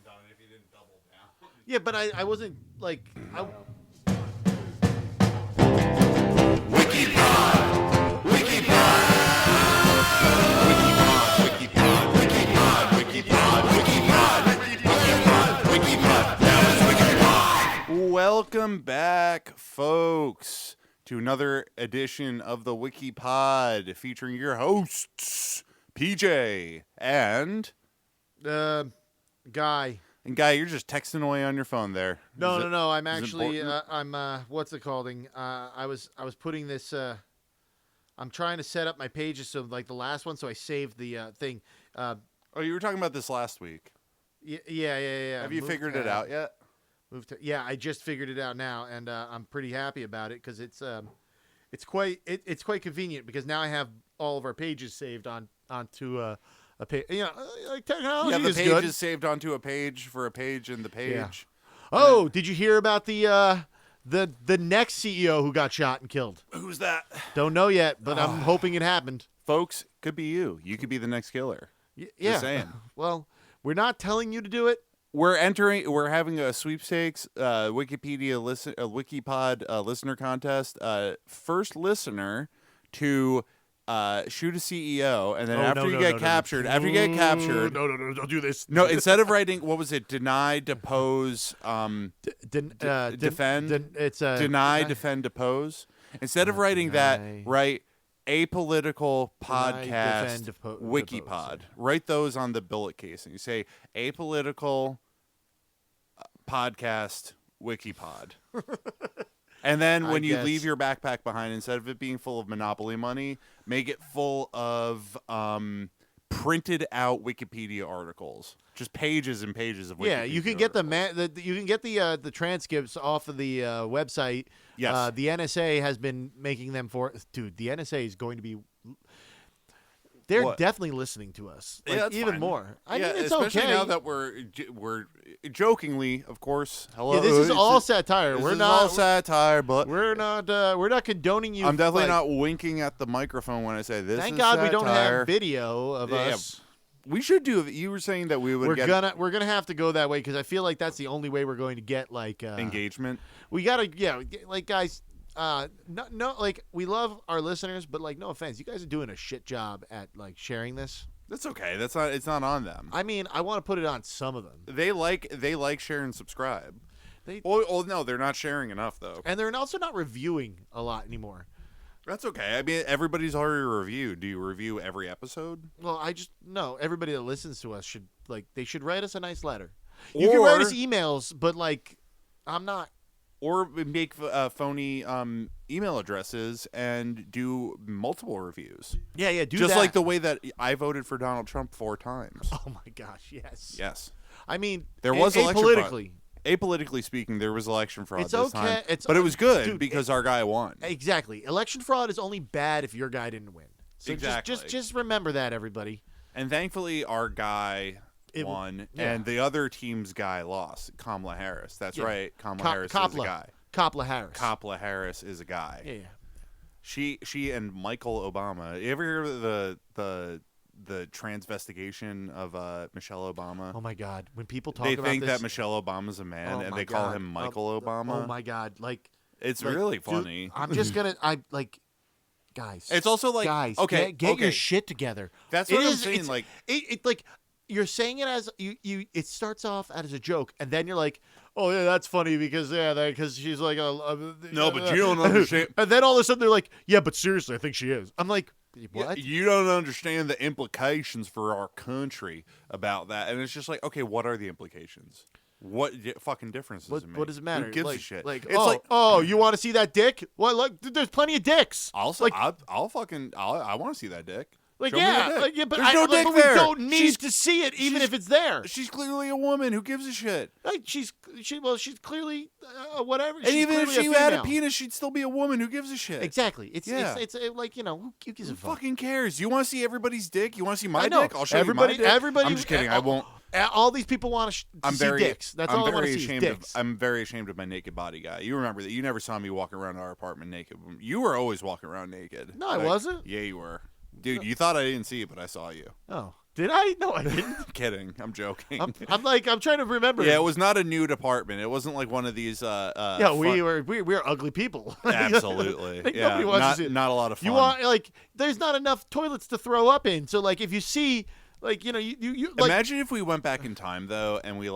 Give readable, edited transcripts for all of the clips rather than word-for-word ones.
done it if you didn't double down. Yeah, but I wasn't like. Welcome back, folks, to another edition of the WikiPod featuring your hosts, PJ and Guy. And Guy, you're just texting away on your phone there. No. I'm is it actually. important? I'm. What's it called? I was putting this. I'm trying to set up my pages so like the last one, so I saved the thing. Oh, you were talking about this last week. Yeah. Have you figured it out yet? Yeah, I just figured it out now, and I'm pretty happy about it because it's quite convenient because now I have all of our pages saved onto a page. Like technology Yeah, the is page good. is saved onto a page for a page in the page. Yeah. Oh, did you hear about the next CEO who got shot and killed? Who's that? Don't know yet, but I'm hoping it happened. Folks, could be you. You could be the next killer. Yeah. Just saying. Well, we're not telling you to do it. We're having a sweepstakes, WikiPod listener contest. First listener to shoot a CEO, and then after you get captured, no, don't do this. No, instead of writing, what was it? Deny, depose, defend. Deny, defend, depose. Instead of writing that, write apolitical podcast WikiPod. Write those on the billet casing. You say apolitical podcast WikiPod. And then when you leave your backpack behind, instead of it being full of Monopoly money, make it full of printed out Wikipedia articles, just pages and pages of Wikipedia. Yeah, you can get the transcripts off of the website. Yes, the NSA has been making them for. Dude, the NSA is going to be. They're definitely listening to us, even fine. more. I mean, it's especially okay now that we're jokingly, of course. Hello, yeah, this is all satire. We're not all satire, but we're not condoning you. I'm definitely not winking at the microphone when I say this. Thank is God satire. we don't have video of us. We should do. You were saying that we would. We're gonna have to go that way because I feel like that's the only way we're going to get engagement. We gotta guys. No, like we love our listeners, but like no offense, you guys are doing a shit job at like sharing this. That's okay. It's not on them. I mean, I want to put it on some of them. They like share and subscribe. No, they're not sharing enough though, and they're also not reviewing a lot anymore. That's okay. I mean, everybody's already reviewed. Do you review every episode? Well, everybody that listens to us should write us a nice letter. You can write us emails, but like I'm not. Or make phony email addresses and do multiple reviews. Yeah, do just that. like the way that I voted for Donald Trump 4 times. Oh my gosh, yes. Yes. I mean, there was election apolitically. Apolitically speaking, there was election fraud this time. But it was good because our guy won. Exactly. Election fraud is only bad if your guy didn't win. So exactly. Just remember that, everybody. And thankfully, our guy won, and the other team's guy lost. Kamala Harris. That's right. Kamala Harris is a guy. Kamala Harris is a guy. Yeah. She and Michael Obama. You ever hear of the transvestigation of Michelle Obama? Oh my God! When people talk about they think this, that Michelle Obama's a man, and they call him Michael Obama. Oh my God! It's really funny. Dude, I'm just gonna. Guys. It's also like guys. Okay, get your shit together. That's what I'm saying. Like you're saying it as you. It starts off as a joke, and then you're like, oh yeah, that's funny because she's like no, but you don't understand. And then all of a sudden they're like, yeah, but seriously, I think she is. I'm like, what? You don't understand the implications for our country about that, and it's just like, okay, what are the implications? What fucking difference does it make? What does it matter? Who gives a shit? You want to see that dick? Well, look, there's plenty of dicks. I want to see that dick. But there's no dick there. We don't need to see it, even if it's there. She's clearly a woman. Who gives a shit? She's clearly whatever. And even if she had a penis, she'd still be a woman. Who gives a shit? Exactly. It's like who gives a fuck? Who fucking cares? You want to see everybody's dick? You want to see my dick? I'll show you my dick. Everybody. I'm just kidding. I won't. All these people want to see dicks. That's all I want to see is dicks. I'm very ashamed of my naked body guy. You remember that? You never saw me walking around our apartment naked. You were always walking around naked. No, I wasn't. Yeah, you were. Dude, you thought I didn't see it, but I saw you. Oh, Did I? No, I didn't. Kidding. I'm joking. I'm trying to remember. Yeah, it was not a nude apartment. It wasn't like one of these. Yeah, we're ugly people. Absolutely. Yeah, nobody wants to see it. Not a lot of fun. You want there's not enough toilets to throw up in. So like if you see you like, imagine if we went back in time though, and we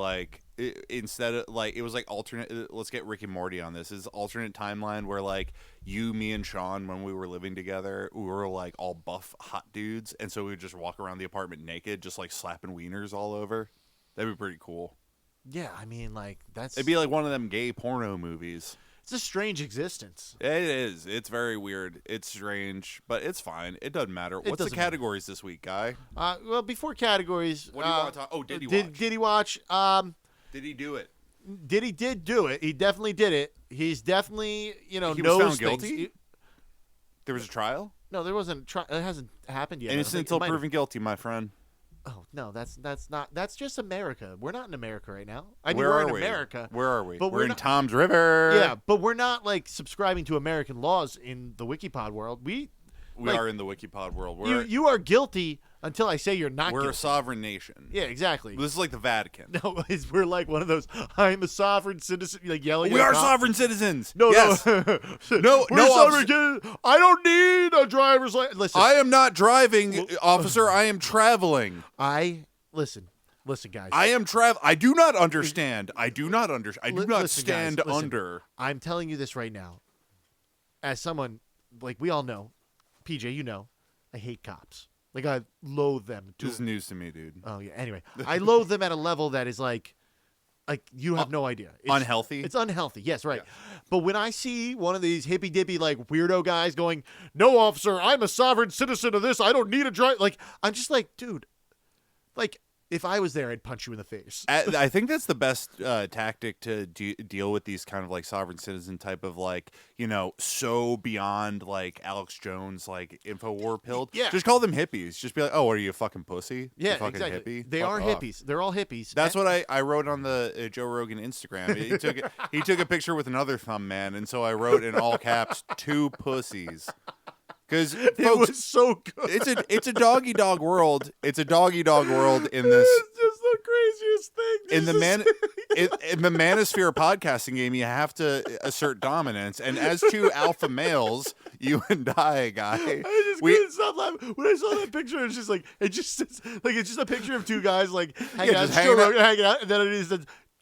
instead of it was like alternate. Let's get Rick and Morty on this. Is alternate timeline where like you, me, and Sean, when we were living together, we were like all buff, hot dudes, and so we would just walk around the apartment naked, just like slapping wieners all over. That'd be pretty cool. Yeah, I mean, it'd be like one of them gay porno movies. It's a strange existence. It is. It's very weird. It's strange, but it's fine. It doesn't matter. What's the categories this week, Guy? Well, before categories, what do you want to talk? Oh, did he watch? Did he watch? Did he do it? He did do it. He definitely did it. He's definitely, he was knows found guilty? things. There was a trial? No, there wasn't. It hasn't happened yet. Innocent until proven guilty, my friend. Oh no, that's not. That's just America. We're not in America right now. I mean, Where we're are in we? America. Where are we? But we're in not, Tom's River. Yeah, but we're not subscribing to American laws in the Wikipod world. We are in the Wikipod world. You are guilty until I say you're not. We're guilty. a sovereign nation. Yeah, exactly. This is like the Vatican. No, we're like one of those. I'm a sovereign citizen. Yelling. We are sovereign citizens. No, yes. no, sovereign. I don't need a driver's license. Listen, I am not driving, officer. I am traveling. Listen, guys. I am I do not understand. I do not stand under. I'm telling you this right now. As someone, we all know, PJ, I hate cops. I loathe them. This is news to me, dude. Oh, yeah. Anyway, I loathe them at a level that is you have no idea. It's unhealthy? It's unhealthy. Yes, right. Yeah. But when I see one of these hippy-dippy, weirdo guys going, no, officer, I'm a sovereign citizen of this. I don't need a drive. I'm just dude, if I was there, I'd punch you in the face. I think that's the best tactic to deal with these kind of sovereign citizen type of so beyond Alex Jones InfoWar pilled. Yeah. Just call them hippies. Just be like, oh, what are you, a fucking pussy? Yeah, you fucking exactly. hippie? They are hippies. They're all hippies. That's what I wrote on the Joe Rogan Instagram. He took a picture with another thumb man, and so I wrote in all caps, 2 pussies. Because it was so good. It's a doggy dog world. It's a doggy dog world in this. It's just the craziest thing. In the manosphere podcasting game, you have to assert dominance, and as 2 alpha males, you and I, Guy, I just couldn't stop laughing when I saw that picture. It's just it's just a picture of 2 guys hanging out, and then it is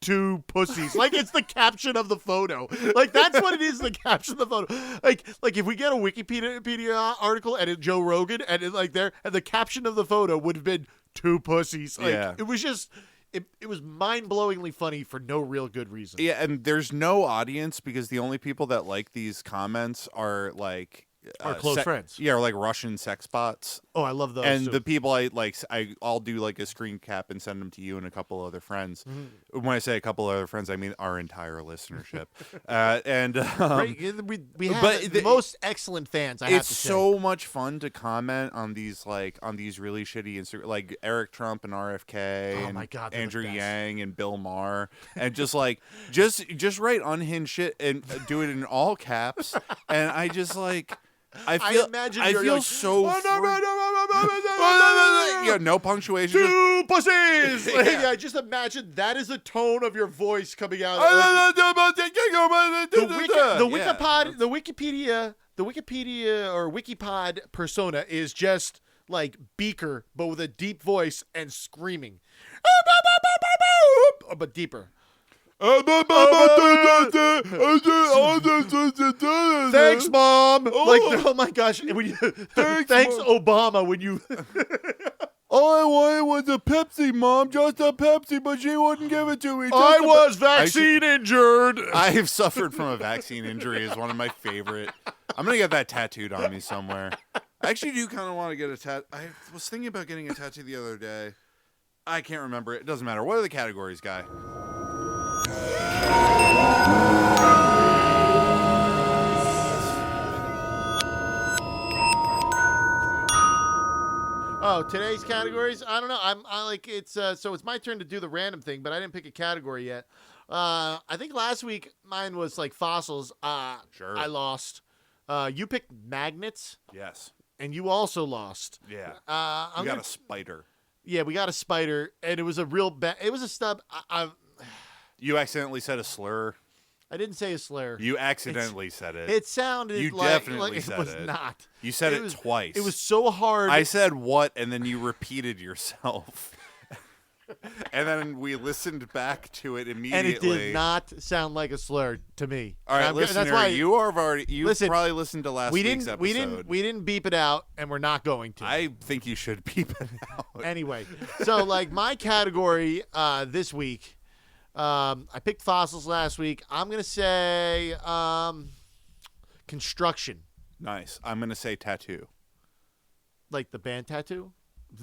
2 pussies. It's the caption of the photo. That's what it is, the caption of the photo. If we get a Wikipedia article and it's Joe Rogan and and the caption of the photo would have been 2 pussies. Yeah. It was just it was mind-blowingly funny for no real good reason. Yeah, and there's no audience because the only people that like these comments are our close friends. Yeah, or Russian sex bots. Oh, I love those. And too. the people I'll do a screen cap and send them to you and a couple other friends. Mm-hmm. When I say a couple other friends, I mean our entire listenership. We have the most excellent fans. I have to say. It's so much fun to comment on these really shitty Instagram, Eric Trump and RFK and my God, Andrew Yang and Bill Maher, and just write unhinged shit and do it in all caps, and I just I feel so no punctuation. 2 pussies. I just imagine that is the tone of your voice coming out. The Wikipedia or Wikipod persona is just Beaker, but with a deep voice and screaming, but deeper. Thanks, Mom. Oh my gosh. Thanks, Obama. When you all I wanted was a Pepsi, Mom, just a Pepsi, but she wouldn't give it to me. I was vaccine injured. I have suffered from a vaccine injury. Is one of my favorite. I'm gonna get that tattooed on me somewhere. I actually do kind of want to get a tattoo. I was thinking about getting a tattoo the other day. I can't remember it. It doesn't matter. What are the categories, Guy? Oh, today's categories? I don't know. So it's my turn to do the random thing, but I didn't pick a category yet. I think last week mine was fossils. Sure. I lost. You picked magnets. Yes. And you also lost. Yeah. I got a spider. Yeah, we got a spider, and it was a real bad. It was a stub. You accidentally said a slur. I didn't say a slur. You accidentally said it. It sounded You like definitely it said was it. not. You said it was, twice. It was so hard. I said what, and then you repeated yourself. And then we listened back to it immediately. And it did not sound like a slur to me. All right, listener, that's why you've probably listened to last week's episode. We didn't beep it out, and we're not going to. I think you should beep it out. Anyway, so like my category this week, I picked fossils last week. I'm gonna say construction. Nice. I'm gonna say tattoo. Like the band Tattoo.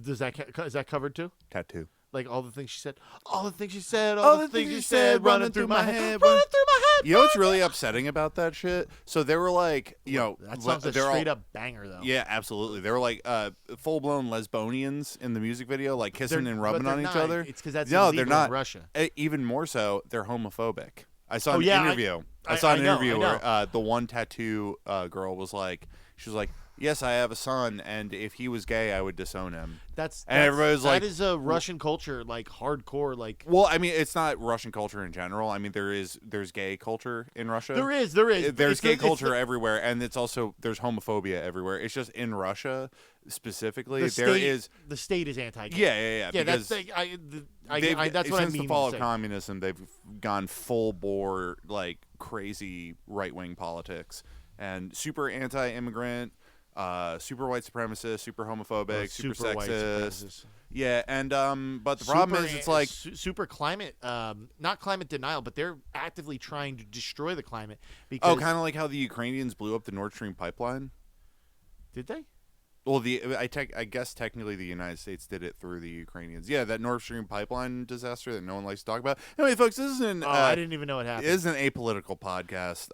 Is that covered too? Tattoo. Like all the things she said. All the things she said. All the things she said. Running through my head. Running through my head. You know what's really upsetting about that shit? So they were like, that sounds a straight up banger though. Yeah, absolutely. They were like full blown lesbonians in the music video, like kissing and rubbing on each other. It's because that's illegal they're not. in Russia. Even more so, they're homophobic. I saw an interview. I saw an interview where the one tattoo girl was like, she was like, yes, I have a son, and if he was gay, I would disown him. Everybody was like, that is a Russian culture, like hardcore, like. Well, I mean, it's not Russian culture in general. I mean, there's gay culture in Russia. There is. There's gay culture everywhere, and it's also there's homophobia everywhere. It's just in Russia specifically, the state is anti-gay. Yeah. Because that's what I mean. Since the fall of communism, they've gone full bore, like crazy right wing politics and super anti-immigrant. Super white supremacist, super homophobic, super sexist. Yeah, and but the problem is it's like super climate, not climate denial, but they're actively trying to destroy the climate. Because kind of like how the Ukrainians blew up the Nord Stream pipeline. Did they? Well, I guess technically the United States did it through the Ukrainians. Yeah, that Nord Stream pipeline disaster that no one likes to talk about. Anyway, folks, this isn't. I didn't even know what happened. It is an apolitical podcast.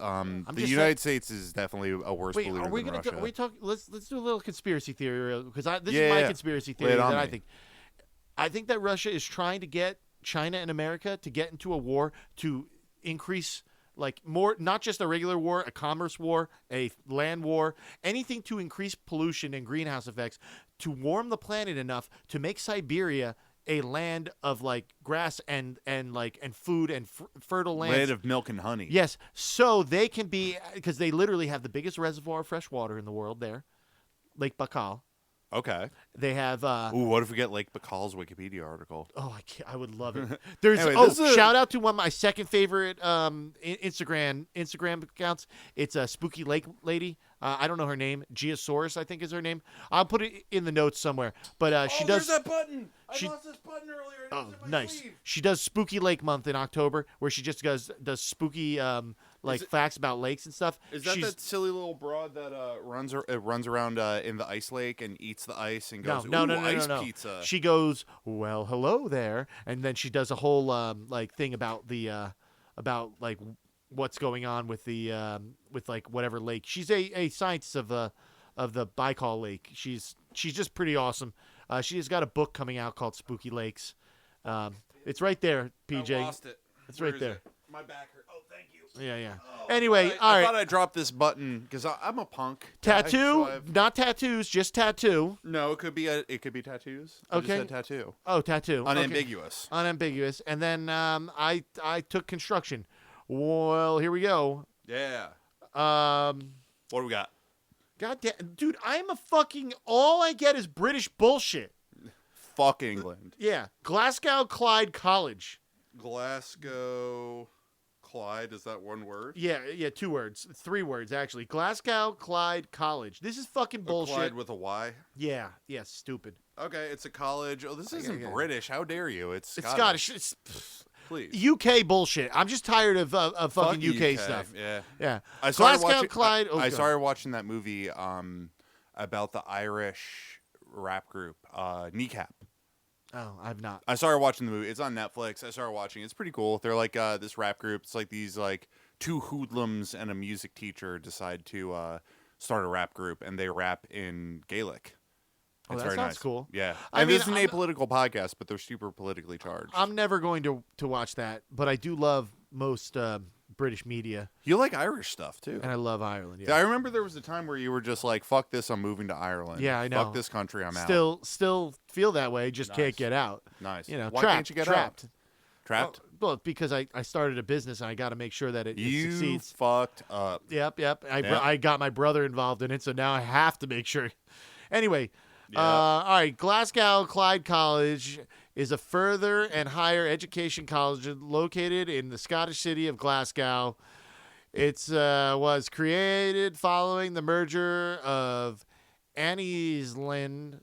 The United States is definitely a worse believer than Russia. Let's do a little conspiracy theory because this is my conspiracy theory that I think. I think that Russia is trying to get China and America to get into a war to increase. Like more, not just a regular war, a commerce war, a land war, anything to increase pollution and greenhouse effects, to warm the planet enough to make Siberia a land of like grass and food and fertile land. Land of milk and honey. Yes, so they can be, because they literally have the biggest reservoir of fresh water in the world there, Lake Baikal. Okay. They have. What if we get Lake Baikal's Wikipedia article? Oh, I would love it. There's anyway, shout out to one of my second favorite Instagram accounts. It's a Spooky Lake lady. I don't know her name. Geosaurus, I think is her name. I'll put it in the notes somewhere. But she does. There's that button. I lost this button earlier. Oh, nice. Sleeve. She does Spooky Lake Month in October, where she just does spooky facts about lakes and stuff. Is that silly little broad that runs around in the ice lake and eats the ice and goes, ice pizza? She goes, well, hello there, and then she does a whole thing about the what's going on with the with like whatever lake. She's a scientist of the Baikal Lake. She's just pretty awesome. She has got a book coming out called Spooky Lakes. It's right there, PJ. I lost it. It's right there. My back hurt. Oh, thank you. Yeah. Oh, anyway, all right. I thought I dropped this button because I'm a punk. Tattoo, not tattoos, just tattoo. No, it could be tattoos. Okay. I just said tattoo. Oh, tattoo. Unambiguous. Okay. Unambiguous. And then I took construction. Well, here we go. Yeah. What do we got? God damn, dude, I'm a fucking. All I get is British bullshit. Fuck England. Yeah, Glasgow, Clyde College. Glasgow, Clyde. Is that one word? Yeah, 2 words, 3 words actually. Glasgow, Clyde College. This is fucking bullshit. Clyde with a Y. Yeah, stupid. Okay, it's a college. Oh, this isn't British. How dare you? It's Scottish. Please. UK bullshit. I'm just tired of fucking UK stuff. Yeah. Clyde. I started watching that movie about the Irish rap group Kneecap. Oh, I've not. I started watching the movie. It's on Netflix. I started watching. It's pretty cool. They're like this rap group. It's like these like 2 hoodlums and a music teacher decide to start a rap group, and they rap in Gaelic. Oh, that sounds nice. Cool. Yeah. This is an apolitical podcast, but they're super politically charged. I'm never going to watch that, but I do love most British media. You like Irish stuff too. And I love Ireland. Yeah. I remember there was a time where you were just like, "Fuck this, I'm moving to Ireland." Yeah, I know. Fuck this country, I'm out. Still feel that way. Just Nice. can't get out. Nice. You know, Why trapped. can't you get trapped. out? Trapped. Well, because I started a business and I got to make sure that it You succeeds. fucked up. Yep. I got my brother involved in it, so now I have to make sure. Anyway, all right. Glasgow Clyde College is a further and higher education college located in the Scottish city of Glasgow. It was created following the merger of Anniesland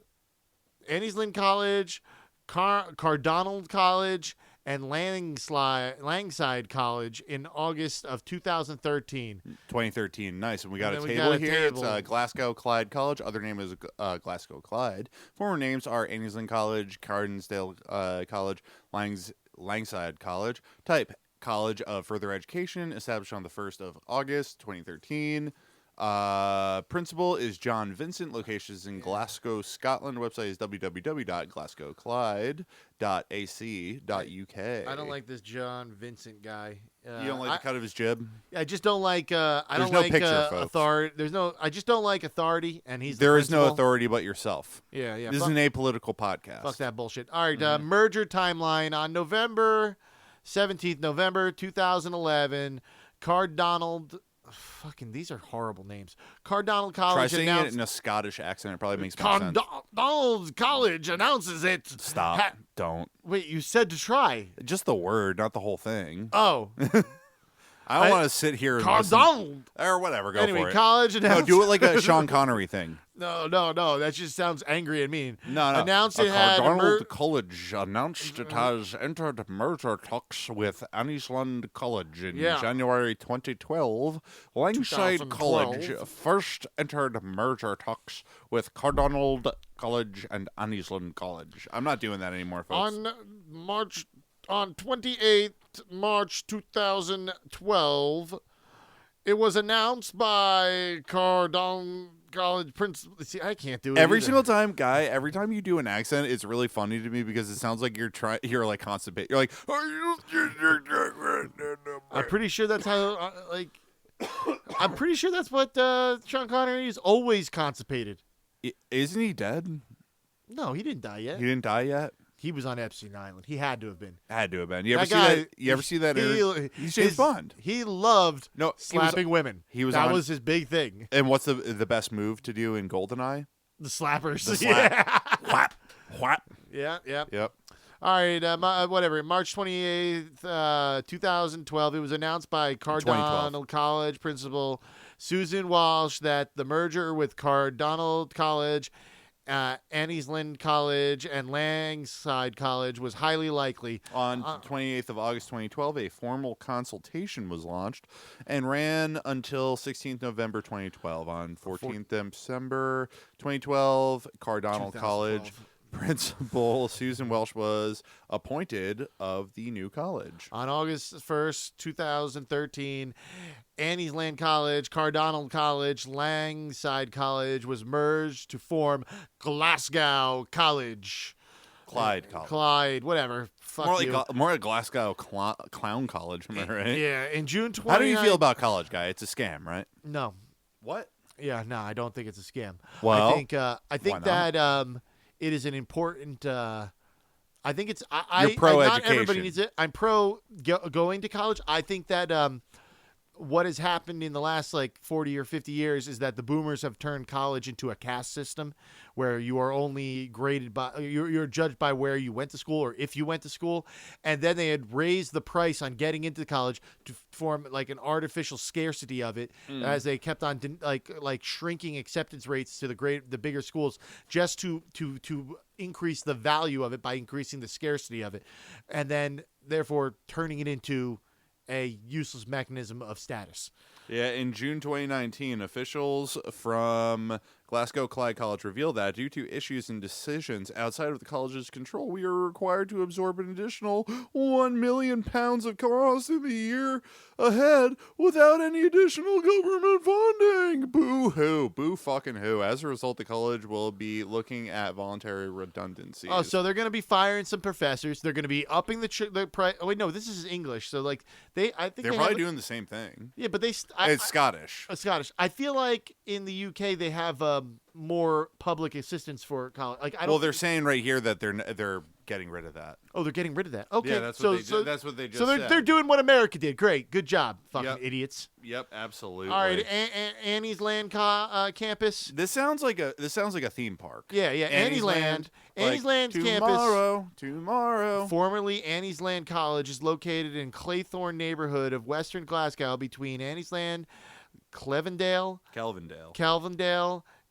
College, Cardonald College, and Langside College in August of 2013. 2013. Nice. And we got a then table we got a here. table. It's Glasgow Clyde College. Other name is Glasgow Clyde. Former names are Anniesland College, Cardonsdale College, Langside College. Type: College of Further Education, established on the 1st of August, 2013. Principal is John Vincent. Location is in Glasgow, Scotland. Website is www.glasgowclyde.ac.uk. I don't like this John Vincent guy. You don't like the cut of his jib? I just don't like. I There's don't no like picture, folks. authority. I just don't like authority, and he's. There the is no principal. authority but yourself. Yeah. This is an apolitical podcast. Fuck that bullshit. All right, merger timeline on November 17th, November 2011. Cardonald. Fucking, these are horrible names. Cardonald Try College saying announced. it in a Scottish accent. It probably makes more sense. Cardonald College announces it. Stop. Don't. Wait, you said to try. Just the word, not the whole thing. Oh. I don't want to sit here and listen. Cardonald. Or whatever. Go Anyway, for it. college No, announced. do it like a Sean Connery thing. No. That just sounds angry and mean. No. Announced it had. Cardonald College announced it has entered merger talks with Anniesland College in January 2012. Langside 2012. College first entered merger talks with Cardonald College and Anniesland College. I'm not doing that anymore, folks. On 28th March 2012, it was announced by Cardon College principal. See, I can't do it Every either. single time, Guy, every time you do an accent, it's really funny to me because it sounds like you're like constipated. You're like, I'm pretty sure that's how, I'm pretty sure that's what Sean Connery is always constipated. Isn't he dead? No, he didn't die yet. He didn't die yet? He was on Epstein Island. He had to have been. Had to have been. You ever see that? He's James Bond. He loved slapping women. That was his big thing. And what's the best move to do in GoldenEye? The slappers. The slap. Yeah. Whap. Whap. Yeah. Yep. All right, whatever. March 28th, 2012, it was announced by Cardonald College principal Susan Walsh that the merger with Cardonald College, Anniesland College, and Langside College was highly likely. On 28th of August 2012, a formal consultation was launched and ran until 16th November 2012. On 14th December 2012, Cardonald College principal Susan Welsh was appointed of the new college. On August 1st, 2013, Anniesland College, Cardonald College, Langside College was merged to form Glasgow College. Clyde College. Clyde, whatever. Fuck you. More like Glasgow Clown College, am I right? Yeah, in June 20. How do you feel about college, Guy? It's a scam, right? No. What? Yeah, no, I don't think it's a scam. Well, I think that it is an important. I think it's. You're pro not education. Everybody needs it. I'm pro going to college. I think that what has happened in the last 40 or 50 years is that the boomers have turned college into a caste system, where you are only graded by you're judged by where you went to school or if you went to school, and then they had raised the price on getting into college to form an artificial scarcity of it as they kept on shrinking acceptance rates to the bigger schools just to increase the value of it by increasing the scarcity of it, and then therefore turning it into a useless mechanism of status. Yeah, in June 2019, officials from Glasgow Clyde College revealed that due to issues and decisions outside of the college's control, we are required to absorb an additional £1 million of costs in the year ahead without any additional government funding. Boo hoo. Boo fucking hoo. As a result, the college will be looking at voluntary redundancies. Oh, so they're going to be firing some professors. They're going to be upping the price. Oh, wait, no, this is English. So, like, I think they're probably doing the same thing. Yeah, but it's Scottish. Scottish. I feel like in the UK they have more public assistance for college. Like, I don't. Well, they're saying right here that they're getting rid of that. Oh, they're getting rid of that. Okay, yeah, that's what they just So said. They're doing what America did. Great, good job, fucking idiots. Yep, absolutely. All right, Annie's Land campus. This sounds like a theme park. Yeah, Annie's Land. Annie's Land's campus. Tomorrow. Formerly Annie's Land College is located in Claythorne neighborhood of Western Glasgow between Annie's Land, Calvindale,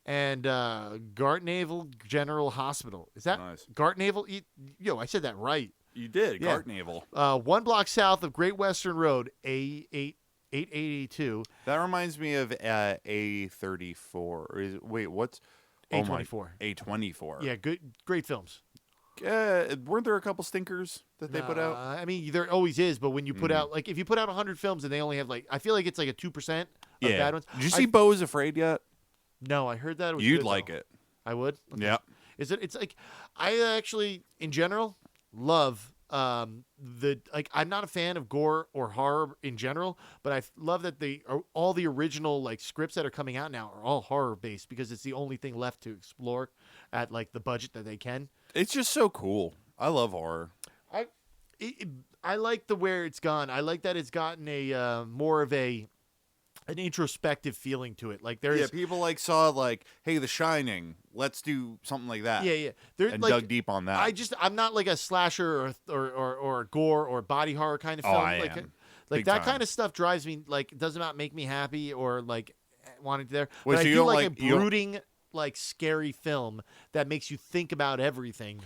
and Gartnavel General Hospital. Is that nice? Gartnavel? Yo, I said that right. You did. Yeah. Gartnavel. 1 block south of Great Western Road, A882. That reminds me of A34. Wait, what's A24? A24. Yeah, great films. Weren't there a couple stinkers that they put out? I mean, there always is, but when you put out, like, if you put out 100 films and they only have, like, I feel like it's like a 2% of bad ones. Did you see Beau is Afraid yet? No, I heard that it was You'd good, like though. it. I would? Okay. Yeah. It's like, I actually, in general, love I'm not a fan of gore or horror in general, but I love that all the original, like, scripts that are coming out now are all horror based because it's the only thing left to explore at, like, the budget that they can. It's just so cool. I love horror. I like where it's gone. I like that it's gotten a more of an introspective feeling to it. Like, people like saw, like, hey, The Shining, let's do something like that. Yeah. And dug deep on that. I'm not like a slasher or a gore or body horror kind of film. I am. Like that kind of stuff drives me, like, it does not make me happy or, like, wanting to there. Wait, but so I you do don't like a brooding, like, scary film that makes you think about everything.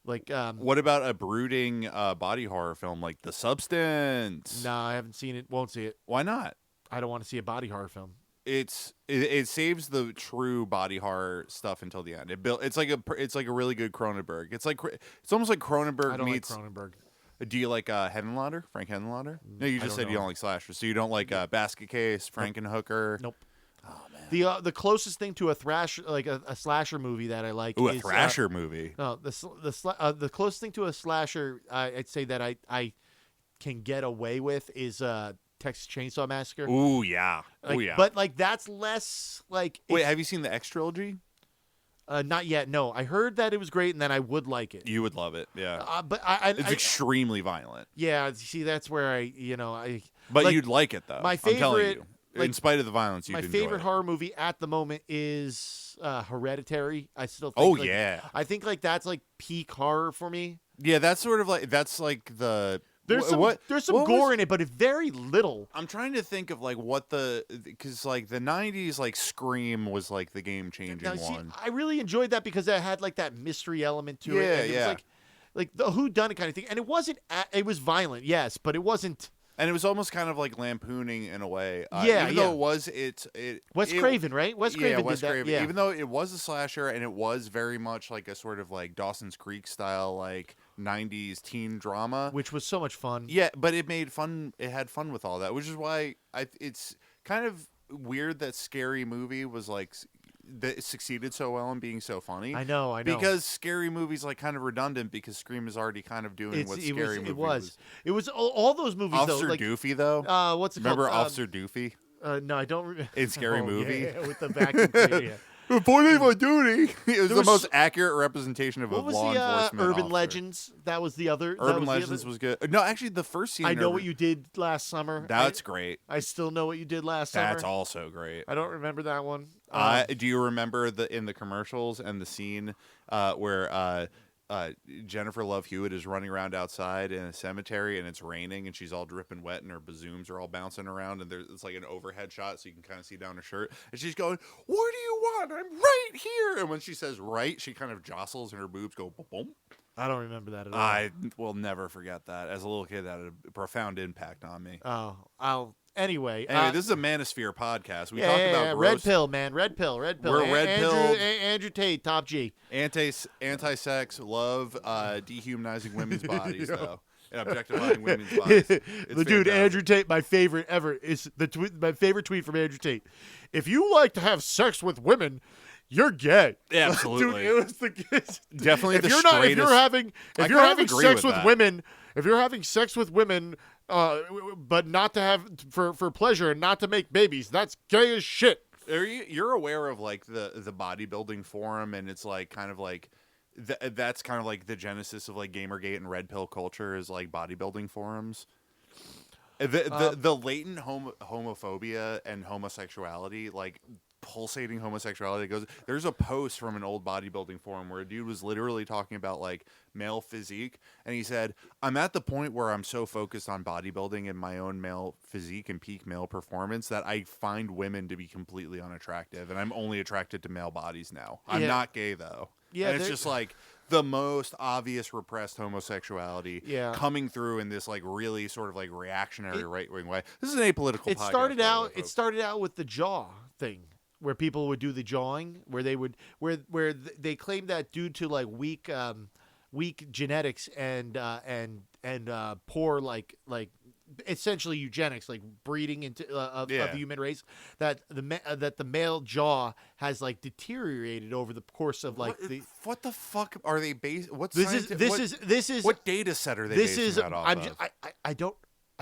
Like, what about a brooding body horror film like The Substance? No, I haven't seen it. Won't see it. Why not? I don't want to see a body horror film. It saves the true body horror stuff until the end. It's like a really good Cronenberg. It's almost like Cronenberg I don't meets like Cronenberg. Do you like Henenlotter? Frank Henenlotter? No, you just said you don't like slashers. So you don't like Basket Case, Frankenhooker? Nope. Oh man. The closest thing to a a slasher movie that I like is a thrasher movie. No, the closest thing to a slasher I'd say that I can get away with is Texas Chainsaw Massacre. Ooh yeah. But, like, that's less like. Wait, have you seen the X trilogy? Not yet. No, I heard that it was great and that I would like it. You would love it. Yeah. But it's extremely violent. Yeah. See, that's where I. But like, you'd like it though. My favorite. I'm telling you. In spite of the violence, my favorite horror movie at the moment is Hereditary. I still think. Oh yeah. I think, like, that's like peak horror for me. Yeah, that's like the. There's some gore in it, but very little. I'm trying to think of, like, because, like, the 90s, like, Scream was, like, the game changing one. I really enjoyed that because it had, like, that mystery element to it. And it was like the whodunit kind of thing, and it wasn't. It was violent, yes, but it wasn't. And it was almost kind of like lampooning in a way. Even though it was Wes Craven, right? Wes Craven did that. Craven. Yeah. Even though it was a slasher and it was very much like a sort of like Dawson's Creek style, like 90s teen drama, which was so much fun. Yeah, but it made fun. It had fun with all that, which is why it's kind of weird that Scary Movie was like. That succeeded so well in being so funny. I know. Because Scary Movie's like kind of redundant because Scream is already kind of doing what Scary Movie was. It was all those movies. Officer though, like, Doofy though. What's it Remember called? Officer Doofy? No, I don't remember. In Scary Movie? Yeah, with the vacuum cleaner. Reporting my duty. It was the most accurate representation of a law enforcement officer. Urban officer. Legends. That was the other. Urban Legends was good. No, actually, the first scene. I Know What You Did Last Summer. That's great. I Still Know What You Did Last Summer. That's also great. I don't remember that one. Do you remember in the commercials and the scene where Jennifer Love Hewitt is running around outside in a cemetery and it's raining and she's all dripping wet and her bazooms are all bouncing around and it's like an overhead shot so you can kind of see down her shirt and she's going, "What do you want? I'm right here." And when she says "right," she kind of jostles and her boobs go boom, boom. I don't remember that at all. I will never forget that. As a little kid, that had a profound impact on me. Oh, Anyway, this is a Manosphere podcast. We talk about gross... red pill, man. Red pill. We're red-pilled. Andrew Tate, top G. Anti-sex, love dehumanizing women's bodies, though. And objectifying women's bodies. It's the dude, fantastic. Andrew Tate, my favorite ever, is my favorite tweet from Andrew Tate. If you like to have sex with women, you're gay. Yeah, absolutely. Dude, it was definitely if you're having sex with that. women, if you're having sex with women, but not to have for pleasure and not to make babies, that's gay as shit. You're aware of like the bodybuilding forum, and it's like kind of like that's kind of like the genesis of like Gamergate and red pill culture is like bodybuilding forums. The latent homophobia and homosexuality, like pulsating homosexuality, there's a post from an old bodybuilding forum where a dude was literally talking about like male physique, and he said, I'm at the point where I'm so focused on bodybuilding and my own male physique and peak male performance that I find women to be completely unattractive, and I'm only attracted to male bodies now. I'm not gay though. Yeah, and it's just like the most obvious repressed homosexuality coming through in this like really sort of like reactionary right-wing way. This is an apolitical podcast. It started out with the jaw thing, where people would do the jawing, where they claimed that due to like weak genetics and poor like essentially eugenics, like breeding into of the human race, that the male jaw has like deteriorated over the course of like what the fuck are they based? What data set are they basing that off of? I don't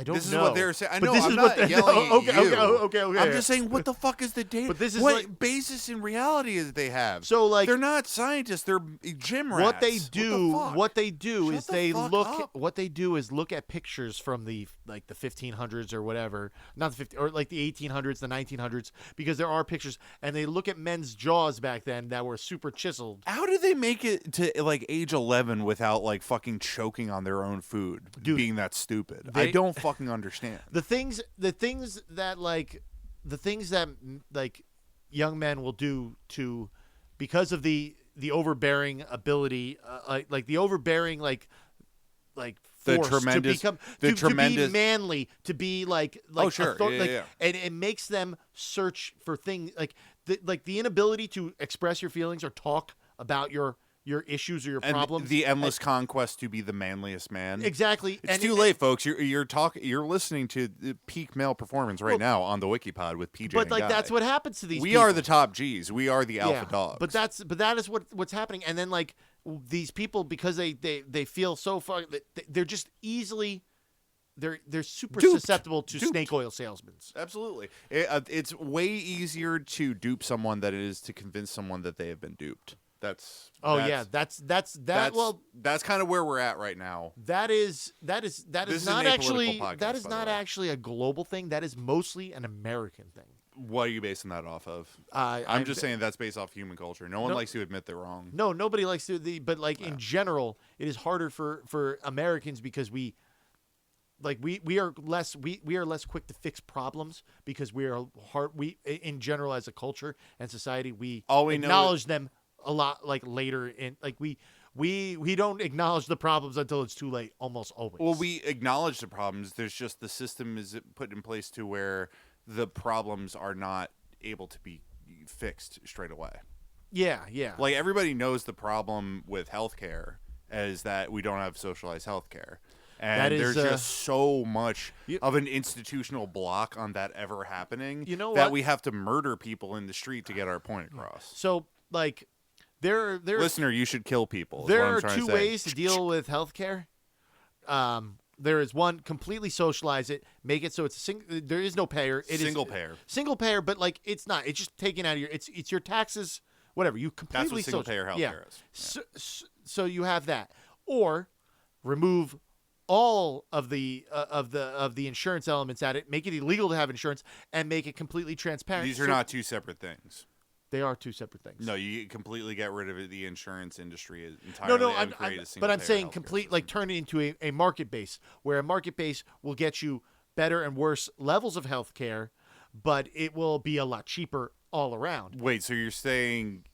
know. This is what they're saying. I know. I'm not yelling at you. Okay. I'm just saying, what the fuck is the data? But this is what basis in reality is they have? So like, they're not scientists. They're gym rats. What they do is they look. Up. What they do is look at pictures from the 1500s or whatever, not the 50 or like the 1800s, the 1900s, because there are pictures, and they look at men's jaws back then that were super chiseled. How did they make it to like age 11 without like fucking choking on their own food? Dude, being that stupid, I don't fucking understand. The things that young men will do to, because of the overbearing ability, like the overbearing like force to be manly, to be like oh sure, and it makes them search for things like the inability to express your feelings or talk about your issues or your problems. The endless conquest to be the manliest man. Exactly. It's too late, folks. You're listening to the peak male performance right now on the Wikipod with PJ. But like Guy. that's what happens to these. We people. are the top G's. We are the alpha dogs. But that is what's happening. And then like these people, because they feel so far, they're just easily. They're super susceptible to snake oil salesmen. Absolutely. It's way easier to dupe someone than it is to convince someone that they have been duped. That's kind of where we're at right now. That is not actually a global thing. That is mostly an American thing. What are you basing that off of? I'm just saying that's based off human culture. No one likes to admit they're wrong. No, nobody likes to. But like in general, it is harder for Americans because we are less quick to fix problems because in general as a culture and society we acknowledge them a lot like later in like we don't acknowledge the problems until it's too late almost always. Well, we acknowledge the problems. There's just the system is put in place to where the problems are not able to be fixed straight away. Yeah. Like everybody knows the problem with healthcare is that we don't have socialized healthcare. And there's just so much of an institutional block on that ever happening that we have to murder people in the street to get our point across. So like There, listener, you should kill people. There are two ways to deal with healthcare. There is one: completely socialize it, make it so it's there is no payer. Single payer, but like it's not. It's just taken out of it's your taxes, whatever. You completely that's what single payer healthcare is. Yeah. So you have that, or remove all of the insurance elements at it, make it illegal to have insurance, and make it completely transparent. These are not two separate things. They are two separate things. No, you completely get rid of it. The insurance industry entirely. I'm saying complete, like turn it into a market base, where a market base will get you better and worse levels of health care, but it will be a lot cheaper all around. Wait, so you're saying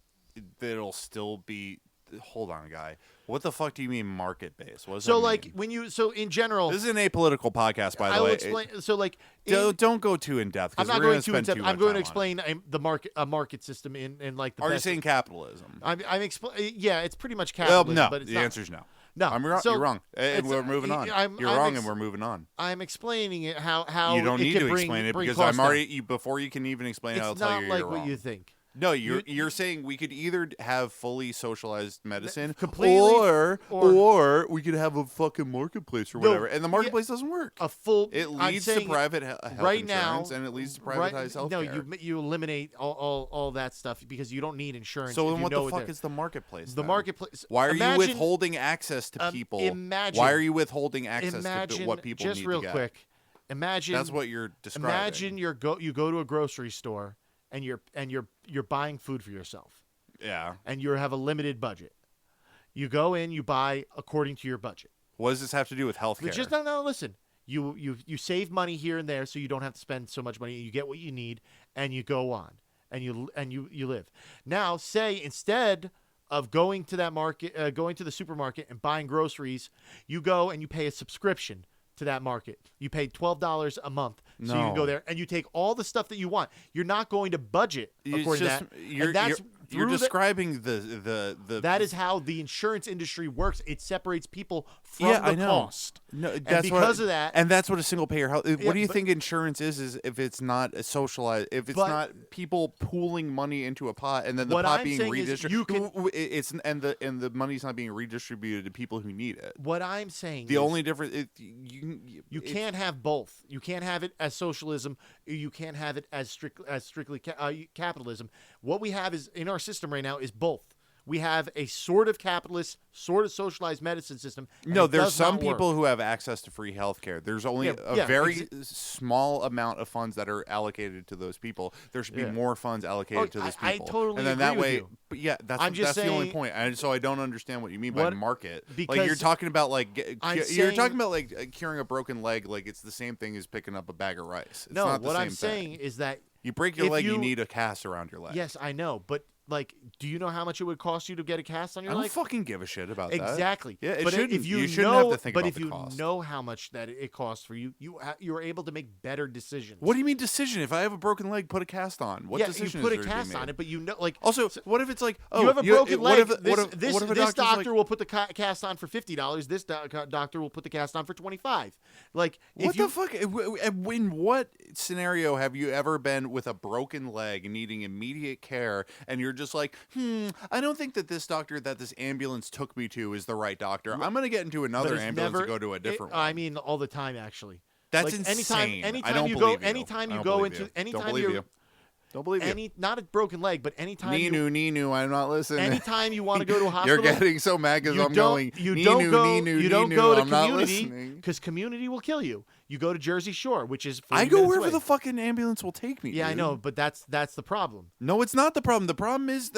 that it'll still be? Hold on, guy. What the fuck do you mean market-based? What does So that like mean? when you in general, This is an apolitical podcast, by the I will way. explain. So like Don't go too in depth. I'm not going going too in depth. I'm going to explain the market system in like the. Are you best saying capitalism? I'm Yeah, it's pretty much Well, capitalism. no. But it's The not. answer is no. No, You're wrong, and we're moving on. You're wrong, and we're moving on. I'm explaining it how you don't it need can to bring, explain it bring because costs I'm already down. before you can even explain it. I'll It's tell not you like you're what wrong. you think. No, you're saying we could either have fully socialized medicine, Completely, or we could have a fucking marketplace or whatever, and the marketplace doesn't work. A full. It leads to private health right insurance, now, and it leads to privatized health No, care. you eliminate all that stuff because you don't need insurance. So if then you what know the fuck there. is the marketplace? The then? marketplace. Why are imagine, you withholding access to people? Imagine, Why are you withholding access imagine, to what people just need real to get? quick. Imagine That's what you're describing. Imagine you go to a grocery store and you're buying food for yourself. Yeah. And you have a limited budget. You go in, you buy according to your budget. What does this have to do with healthcare? Just no. Listen, you save money here and there, so you don't have to spend so much money. You get what you need, and you go on, and you live. Now, say instead of going to that market, going to the supermarket and buying groceries, you go and you pay a subscription to that market. You pay $12 a month, so you can go there and you take all the stuff that you want. You're not going to budget according to that. You're describing the. That is how the insurance industry works. It separates people from the cost. No, and that's because of that, and that's what a single payer health. What do you but- think insurance is if it's not a socialized, if it's not people pooling money into a pot and then the what pot I'm being saying is redistributed? It's and the money's not being redistributed to people who need it. What I'm saying The is only difference you can't have both. You can't have it as socialism. You can't have it as strictly capitalism. What we have is in our system right now is both. We have a sort of capitalist, sort of socialized medicine system. No, there's some people who have access to free healthcare. There's only a very small amount of funds that are allocated to those people. There should be more funds allocated to those people. I totally and then agree that with way, you. But yeah, that's the only point. So I don't understand what you mean by market. Because like you're talking about like you're talking about like curing a broken leg. Like it's the same thing as picking up a bag of rice. It's no, not the what same I'm saying is that you break your leg, you need a cast around your leg. Yes, I know, but. Like, do you know how much it would cost you to get a cast on your leg? I don't fucking give a shit about that. Exactly. Yeah, but shouldn't. If you shouldn't know, have to think but about if the you cost. know how much that it costs for you, you're able to make better decisions. What do you mean decision? If I have a broken leg, put a cast on. What decision? You put is a there to be cast on made? it, but you know, like. Also, what if it's like, oh, you have a broken leg? What if This doctor will put the cast on for $50. This doctor will put the cast on for $25. Like, what the fuck? In what scenario have you ever been with a broken leg needing immediate care, and you're just like, I don't think that this doctor that this ambulance took me to is the right doctor. I'm going to get into another ambulance and go to a different one. I mean, all the time, actually. That's insane. Anytime you go into, anytime you're. Don't believe you. Not a broken leg, but anytime Ninu, I'm not listening. Anytime you want to go to a hospital, you're getting so mad because I'm going. You don't go to I'm not community listening. because community will kill you. You go to Jersey Shore, which is 40 I go minutes wherever away. the fucking ambulance will take me. Yeah, dude. I know, but that's the problem. No, it's not the problem. The problem is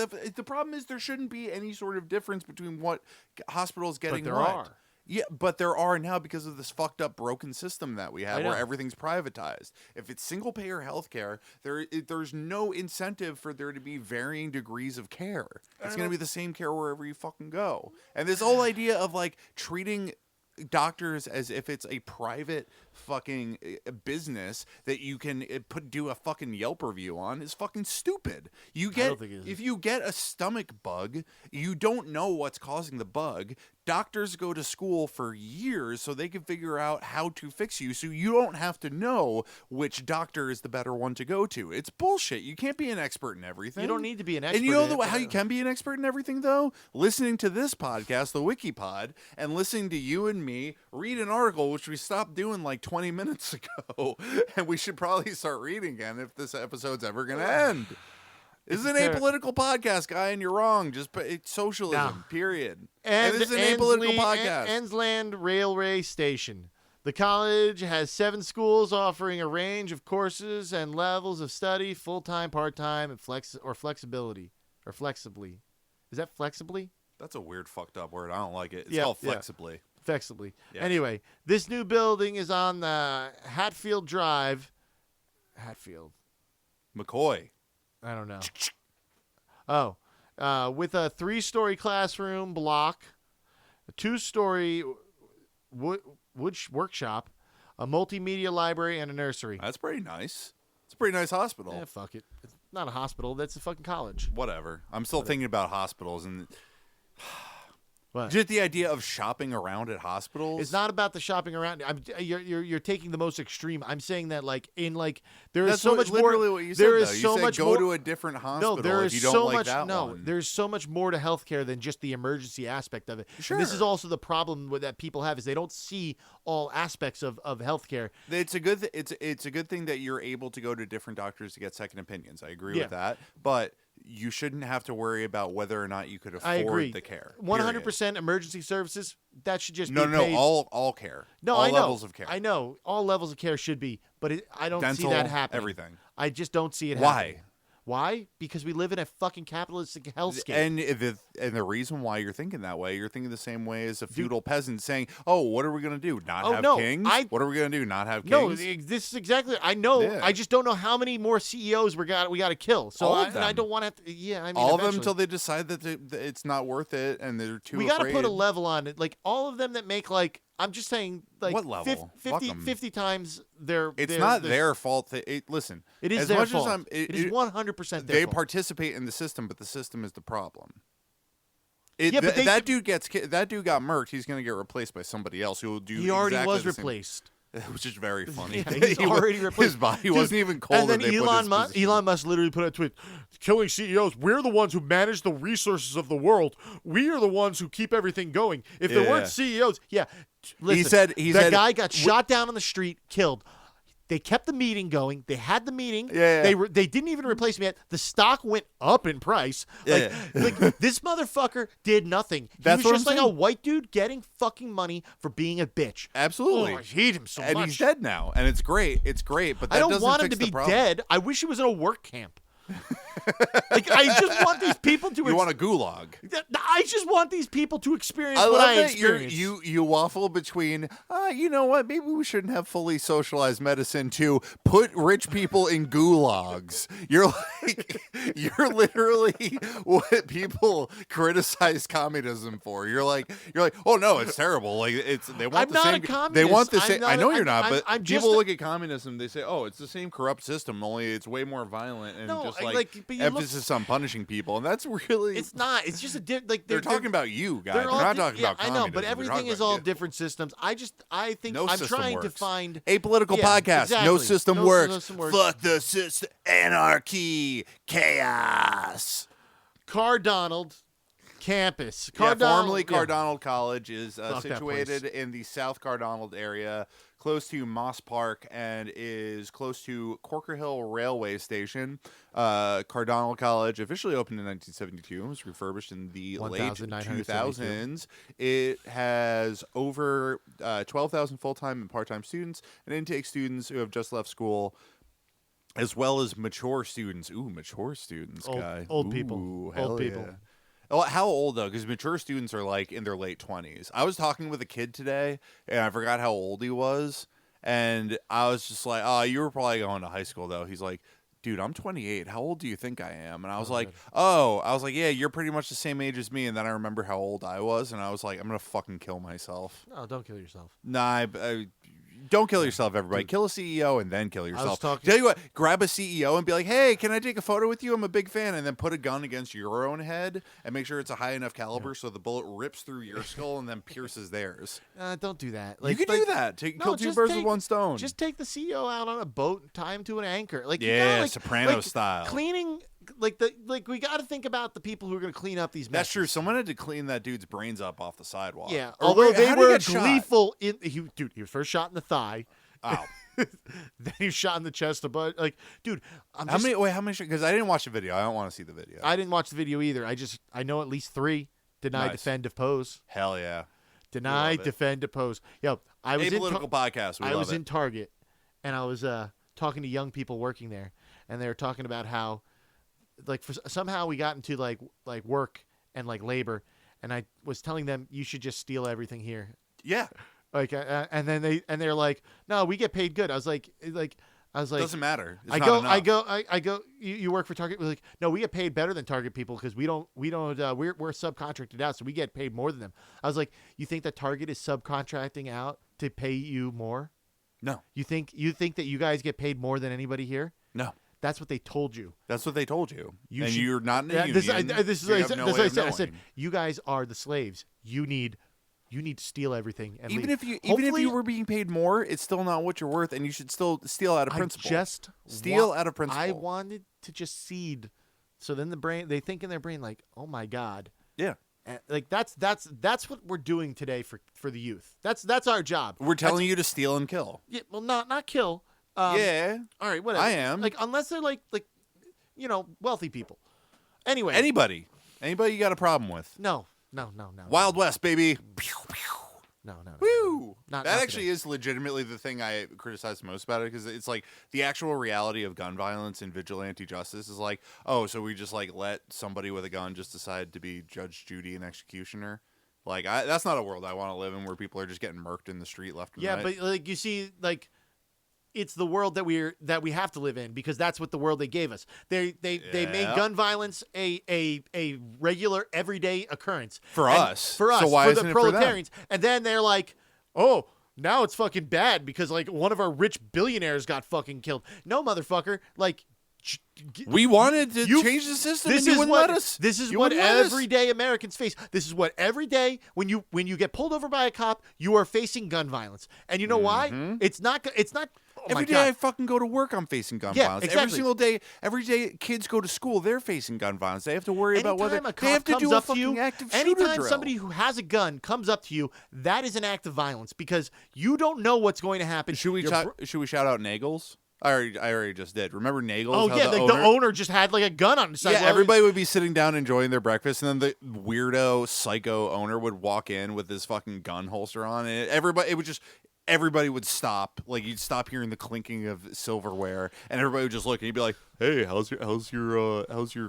there shouldn't be any sort of difference between what hospitals getting. But there are. Yeah, but there are now because of this fucked up broken system that we have where everything's privatized. If it's single payer healthcare, there's no incentive for there to be varying degrees of care. It's going to be the same care wherever you fucking go. And this whole idea of like treating doctors as if it's a private fucking business that you can do a fucking Yelp review on is fucking stupid. If you get a stomach bug, you don't know what's causing the bug. Doctors go to school for years so they can figure out how to fix you, so you don't have to know which doctor is the better one to go to. It's bullshit. You can't be an expert in everything. You don't need to be an expert. And you know how you can be an expert in everything, though? Listening to this podcast, the WikiPod, and listening to you and me read an article, which we stopped doing like 20 minutes ago, and we should probably start reading again if this episode's ever going to end. This is an apolitical podcast, guy, and you're wrong. It's socialism, period. And this is an apolitical podcast. Ensland Railway Station. The college has 7 schools offering a range of courses and levels of study, full-time, part-time, and flexibly. Is that flexibly? That's a weird, fucked up word. I don't like it. It's called flexibly. Yeah. Flexibly. Yes. Anyway, this new building is on the Hatfield Drive. Hatfield. McCoy. I don't know. With a 3-story classroom block a 2-story wood workshop, a multimedia library, and a nursery. That's pretty nice. It's a pretty nice hospital. Yeah, fuck it. It's not a hospital. That's a fucking college. Whatever. I'm still thinking about hospitals and What? just the idea of shopping around at hospitals. It's not about the shopping around. You're taking the most extreme. I'm saying that there is so much literally more. what you said. There is though. You so said much go more. to a different hospital No, there if is you don't so like much. that No, one. there's so much more to healthcare than just the emergency aspect of it. Sure. And this is also the problem that people have is they don't see all aspects of healthcare. It's a good it's a good thing that you're able to go to different doctors to get second opinions. I agree Yeah. with that, but you shouldn't have to worry about whether or not you could I agree. afford the care. 100% emergency services. That should just No, be no, paid. all care. No, all I know. levels of care. I know all levels of care should be, but I don't Dental, see that happening. everything. I just don't see it Why? happening. Why? Because we live in a fucking capitalistic hellscape. And the reason why you're thinking that way, you're thinking the same way as a feudal peasant saying, "Oh, what are we going to do? Not have kings? What are we going to do? Not have kings?" No, this is exactly. I know. Yeah. I just don't know how many more CEOs we got to kill. So All of and I them. don't want to. Yeah, I mean, all of them eventually. until they decide that it's not worth it and they're too We got to afraid. put a level on it. Like all of them that make like. I'm just saying, like What level? 50 times their. It's not their fault. Listen, It is as their much fault. as It is 100% their they fault. participate in the system, but the system is the problem. Yeah, but that dude got murked. He's going to get replaced by somebody else who will do. He already exactly was the same- replaced. Which is very funny. Yeah, he's already replaced. His body Dude, wasn't even cold. And then they put Elon his Musk, position. Elon Musk literally put a tweet: "Killing CEOs. We're the ones who manage the resources of the world. We are the ones who keep everything going. If there Yeah. weren't CEOs, listen, He that said guy got shot down on the street, killed. They kept the meeting going. They had the meeting. Yeah. They didn't even replace him yet. The stock went up in price. Like this motherfucker did nothing. That's he what was just I'm like a saying. white dude getting fucking money for being a bitch. Absolutely. Oh, I hate him so and much. he's dead now, and it's great. It's great, but that I don't doesn't want him fix to the be problem. dead. I wish he was in a work camp. Like I just want these people to. You want a gulag? I just want these people to experience I what love I that experienced. you waffle between, you know what? Maybe we shouldn't have fully socialized medicine to put rich people in gulags. You're you're literally what people criticize communism for. You're like, oh no, it's terrible. Like they want I'm the not same. a communist. They want the I'm same. not I know a- you're not, I'm- but I'm just people a- look at communism. They say, oh, it's the same corrupt system, only it's way more violent and No, just I- like, like, but you look- emphasis on punishing people, and that's really. It's not. It's just a like They're talking about you guys. they're They're all not di- talking yeah, about I communism. know, but They're everything talking is about all you. different systems. I think No I'm system trying to works. find Apolitical Yeah, podcast. exactly. No system No works. system works. Fuck the system. Anarchy. Chaos. Cardonald campus. Yeah, Cardonald, formerly yeah. Cardonald College is Fuck that situated place. in the South Cardonald area, close to Moss Park, and is close to Corker Hill Railway Station. Cardonald College officially opened in 1972 and was refurbished in the late 1972. 2000s. It has over 12,000 full-time and part-time students and intake students who have just left school, as well as mature students. Ooh, mature students, guy. Old people. Ooh, Old hell people. yeah. Oh, how old though? Because mature students are like in their late 20s. I was talking with a kid today, and I forgot how old he was, and I was just like, "Oh, you were probably going to high school though." He's like, "Dude, I'm 28. How old do you think I am?" And I was like, yeah, you're pretty much the same age as me." And then I remember how old I was, and I was like, "I'm gonna fucking kill myself." No, don't kill yourself. Nah, don't kill yourself, everybody. Kill a CEO and then kill yourself. talking- Tell you what, grab a CEO and be like, "Hey, can I take a photo with you? I'm a big fan." And then put a gun against your own head and make sure it's a high enough caliber so the bullet rips through your skull and then pierces theirs. Don't do that. You can do that. Kill two birds with one stone. Just take the CEO out on a boat and tie him to an anchor. Like you Yeah, gotta, like, Soprano like, style. Cleaning, we got to think about the people who are going to clean up these messes. That's true. Someone had to clean that dude's brains up off the sidewalk. Yeah, Or although wait, they how did he were get shot? gleeful. He was first shot in the thigh. Oh. Then he was shot in the chest. But like, dude, How many? Because I didn't watch the video. I don't want to see the video. I didn't watch the video either. I know at least 3 deny, Nice. defend, depose. Hell yeah. Deny, love it. defend, depose. Yo, I was Apolitical podcast. We I love was it. in Target, and I was talking to young people working there, and they were talking about how, like, somehow we got into like work and like labor, and I was telling them you should just steal everything here. Yeah. Like, and then they're like, no, we get paid good. I was like, I was like, doesn't matter. It's I not go, enough. I go. You work for Target? We're like, no, we get paid better than Target people because we're subcontracted out, so we get paid more than them. I was like, you think that Target is subcontracting out to pay you more? No. You think that you guys get paid more than anybody here? No. That's what they told you. That's what they told you. And should, you're not in a union. This is what I said. I said, you guys are the slaves. You need to steal everything and even leave. Even if you were being paid more, it's still not what you're worth, and you should still steal out of principle. Out of principle. I wanted to just seed, so then they think in their brain like, oh my god, yeah, like that's what we're doing today for the youth. That's our job. We're telling you to steal and kill. Yeah, well, not kill. Yeah, all right, whatever. I am like unless they're like wealthy people. Anyway, anybody you got a problem with? No. Wild West, baby. No. Woo! Not actually today. is legitimately the thing I criticize most about it, because it's like the actual reality of gun violence and vigilante justice is like, oh, so we just like let somebody with a gun just decide to be Judge Judy and executioner. Like that's not a world I want to live in, where people are just getting murked in the street left and right. Yeah, but like you see, like it's the world that we have to live in, because that's what the world they gave us. They made gun violence a regular everyday occurrence for us. So why for isn't the it proletarians. For them? And then they're like, oh, now it's fucking bad because like one of our rich billionaires got fucking killed. No, motherfucker, like. We wanted to change the system, and you wouldn't let us. This is what everyday Americans face. This is what every day when you get pulled over by a cop, you are facing gun violence. And you know why? It's not. Oh every day I fucking go to work, I'm facing gun violence. Exactly. Every single day, kids go to school, they're facing gun violence. They have to worry about whether a cop they have to do a fucking you, active shooter anytime drill. somebody who has a gun comes up to you, that is an act of violence, because you don't know what's going to happen. Should we shout out Nagels? I already just did. Remember Nagels? Oh yeah, the owner just had like a gun on his side. Yeah, everybody would be sitting down enjoying their breakfast, and then the weirdo psycho owner would walk in with his fucking gun holster on, and everybody would stop. Like, you'd stop hearing the clinking of silverware, and everybody would just look, and you'd be like, "Hey, how's your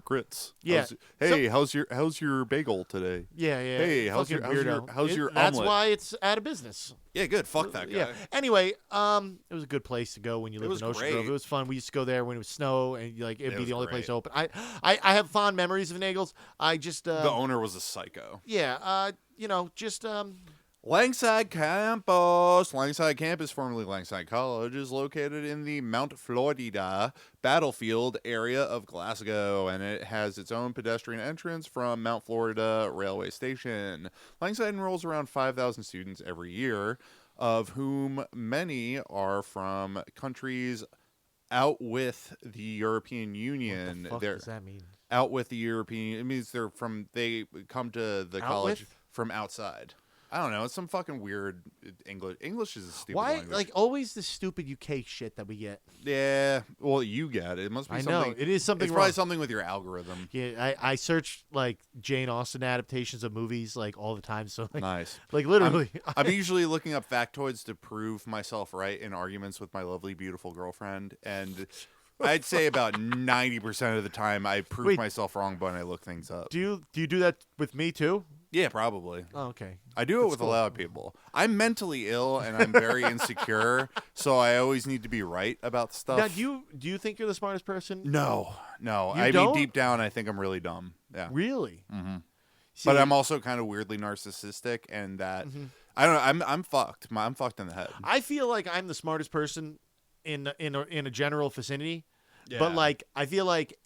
grits? Yeah. How's your bagel today? Yeah. Hey, how's your omelet? That's why it's out of business. Yeah, good. Fuck that guy. Yeah. Anyway, it was a good place to go when you lived in Ocean great. Grove. It was fun. We used to go there when it was snow, and like it'd be the only place great. open. I have fond memories of Nagels. I just the owner was a psycho. Yeah. Langside Campus. Langside Campus, formerly Langside College, is located in the Mount Florida battlefield area of Glasgow, and it has its own pedestrian entrance from Mount Florida Railway Station. Langside enrolls around 5,000 students every year, of whom many are from countries out with the European Union. What the fuck does that mean? Out with the European. It means they come to the college from outside. I don't know. It's some fucking weird English. English is a stupid language. Like, always the stupid UK shit that we get? Yeah. Well, you get it. It must be something. I know. It is something It's wrong. probably something with your algorithm. Yeah, I search, like, Jane Austen adaptations of movies, like, all the time. So, like, Nice. Like, literally. I'm usually looking up factoids to prove myself right in arguments with my lovely, beautiful girlfriend. And I'd say about 90% of the time I prove myself wrong when I look things up. Do you do that with me, too? Yeah, probably. Oh, okay. I do it with a lot of people. I'm mentally ill and I'm very insecure, so I always need to be right about stuff. Now, do you think you're the smartest person? No. I don't? mean, deep down, I think I'm really dumb. Yeah. Really? Mm-hmm. See, but I'm also kind of weirdly narcissistic, and that I don't know. I'm fucked. I'm fucked in the head. I feel like I'm the smartest person in a general vicinity. Yeah. But like I feel like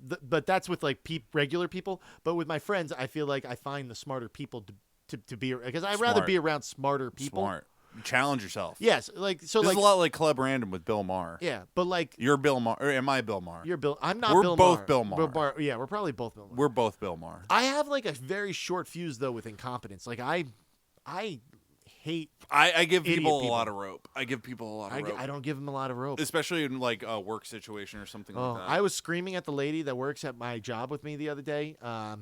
but that's with like regular people. But with my friends, I feel like I find the smarter people to be, because I'd rather be around smarter people. Smart. Challenge yourself. Yes, like so. This like is a lot like Club Random with Bill Maher. Yeah, but like You're Bill Maher, or am I Bill Maher? You're Bill. I'm not. We're Bill both Maher. Bill Maher. Yeah, we're probably both Bill Maher. We're both Bill Maher. I have like a very short fuse though with incompetence. Like I hate. I give people a people. lot of rope. I give people a lot of rope. I don't give them a lot of rope. Especially in like a work situation or something like that. I was screaming at the lady that works at my job with me the other day. I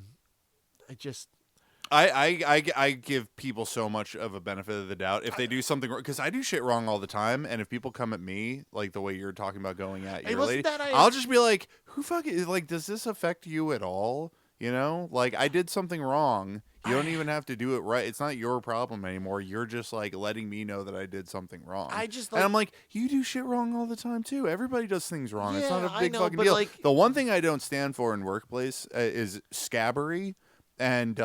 give people so much of a benefit of the doubt if they do something wrong, because I do shit wrong all the time, and if people come at me like the way you're talking about going at your lady, I'll just be like, "Who fucking like? Does this affect you at all? You know, like I did something wrong. You don't even have to do it right. It's not your problem anymore. You're just like letting me know that I did something wrong. And I'm like, you do shit wrong all the time too. Everybody does things wrong. Yeah, it's not a big fucking but deal. like, the one thing I don't stand for in workplace is scabbery and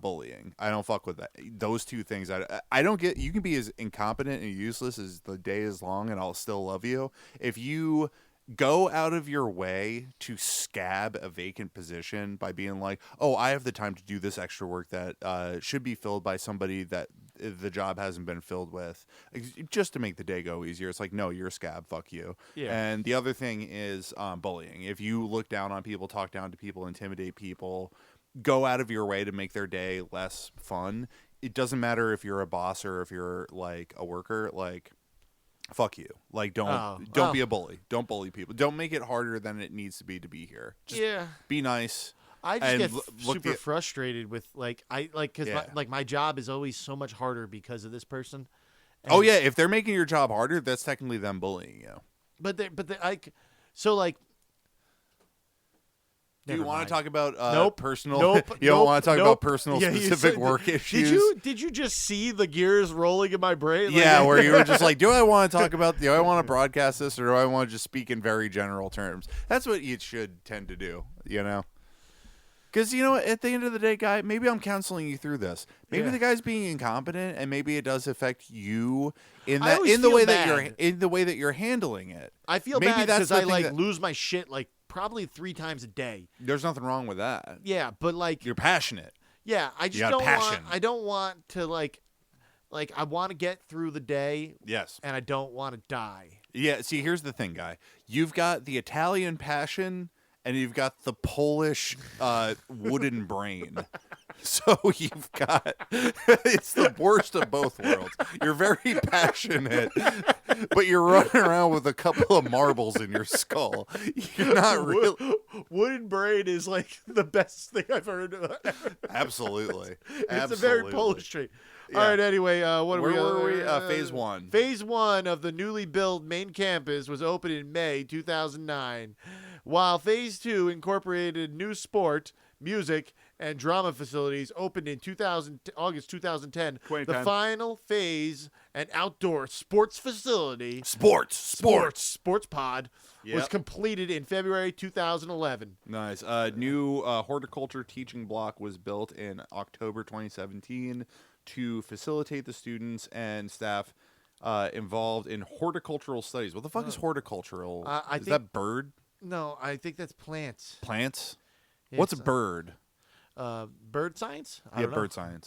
bullying. I don't fuck with that. Those two things. I don't get. You can be as incompetent and useless as the day is long, and I'll still love you. If you go out of your way to scab a vacant position by being like, oh, I have the time to do this extra work that should be filled by somebody that the job hasn't been filled with, just to make the day go easier. It's like, no, you're a scab. Fuck you. Yeah. And the other thing is bullying. If you look down on people, talk down to people, intimidate people, go out of your way to make their day less fun, it doesn't matter if you're a boss or if you're like a worker, like, fuck you. Like, don't be a bully. Don't bully people. Don't make it harder than it needs to be here. Just be nice. I just get super frustrated with because my job is always so much harder because of this person. And if they're making your job harder, that's technically them bullying you. Do you want to talk about personal? You don't want to talk about personal specific work issues. Did you just see the gears rolling in my brain? Where you were just like, do I want to talk about? Do I want to broadcast this, or do I want to just speak in very general terms? That's what you should tend to do. You know. Because, you know, at the end of the day, guy, maybe I'm counseling you through this. Maybe the guy's being incompetent, and maybe it does affect you in the way that you're handling it. I feel bad because I lose my shit probably 3 times a day. There's nothing wrong with that. Yeah, but you're passionate. Yeah, I just don't want to I want to get through the day. Yes. And I don't want to die. Yeah. See, here's the thing, guy. You've got the Italian passion. And you've got the Polish wooden brain. So you've got... it's the worst of both worlds. You're very passionate, but you're running around with a couple of marbles in your skull. You're not really... Wooden brain is the best thing I've heard. Absolutely. It's a very Polish trait. Yeah. All right, anyway, where were we? Phase 1. Phase 1 of the newly built main campus was opened in May 2009. While Phase 2 incorporated new sport, music, and drama facilities opened in August 2010. The final phase, an outdoor sports facility, sports pod, was completed in February 2011. Nice. New horticulture teaching block was built in October 2017 to facilitate the students and staff involved in horticultural studies. What the fuck is horticultural? Is that bird? No, I think that's plants. Plants? What's a bird? Bird science? I don't know. Bird science.